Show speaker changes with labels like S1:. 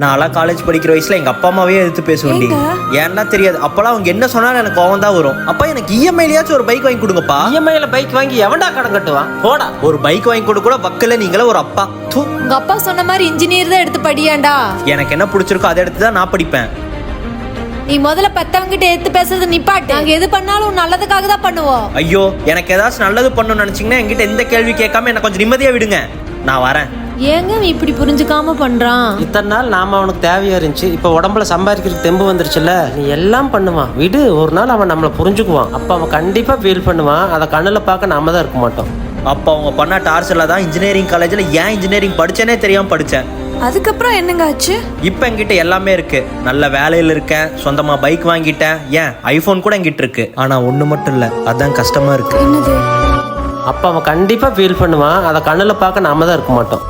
S1: நான்லாம் காலேஜ் படிக்கிற வயசுல எங்க அப்பா அம்மாவே எதிர்த்து பேசுவேன்டி. ஏன்னா தெரியாது, அப்பெல்லாம் அவங்க என்ன சொன்னாலும் எனக்கு கோவம் தான் வரும். அப்பா எனக்கு இஎம்ஐலயாச்சும் ஒரு பைக் வாங்கி கொடுங்கப்பா.
S2: இஎம்ஐல பைக் வாங்கி எவன்டா கடன் கட்டுவான்? போடா.
S1: ஒரு பைக் வாங்கி கொடு கூட வக்கல, நீங்களே ஒரு அப்பா.
S3: உங்க அப்பா சொன்ன மாதிரி இன்ஜினியர் தான் எடுத்து படியாண்டா.
S1: எனக்கு என்ன பிடிச்சிருக்கோ அதை எடுத்து தான் நான் படிப்பேன்.
S3: நீ முதல்ல பெத்தவங்கிட்ட எடுத்து பேசுறது நிப்பாட்டு. நாங்க எது பண்ணாலும் நல்லதுக்காக தான் பண்ணுவோம்.
S1: ஐயோ, எனக்கு ஏதாச்சும் நல்லது பண்ணணும்னு நினைச்சீங்கன்னா என்கிட்ட எந்த கேள்வி கேட்காம என்ன கொஞ்சம் நிம்மதியா விடுங்க, நான் வரேன்.
S3: ஏங்க இப்படி புரிஞ்சுக்காம பண்றான்?
S2: இத்தனை நாள் நாம அவனுக்கு தேவையா இருந்துச்சு, இப்ப உடம்புல சம்பாதிக்கிறதுக்கு தெம்பு வந்துருச்சுல்ல, நீ எல்லாம் பண்ணுவான். விடு, ஒரு நாள் அவன் நம்மளை புரிஞ்சுக்குவான். அப்ப அவன் கண்டிப்பா ஃபீல் பண்ணுவான். அதை கண்ணுல பார்க்க நாம தான் இருக்க மாட்டோம்.
S1: அப்போ அவங்க பண்ண டார்ச்சர்ல தான் இன்ஜினியரிங் காலேஜ்ல ஏன் இன்ஜினியரிங் படிச்சேனே தெரியாம படிச்சேன்.
S4: அதுக்கப்புறம் என்னங்க ஆச்சு?
S1: இப்போ என்கிட்ட எல்லாமே இருக்கு. நல்ல வேலையில இருக்கேன், சொந்தமா பைக் வாங்கிட்டேன், ஏன் ஐபோன் கூட என்கிட்ட இருக்கு. ஆனா ஒண்ணு மட்டும் இல்ல, அதான் கஷ்டமா இருக்கு.
S4: என்னது?
S2: அப்ப அவன் கண்டிப்பா ஃபீல் பண்ணுவான். அதை கண்ணுல பார்க்க நாம தான் இருக்க மாட்டோம்.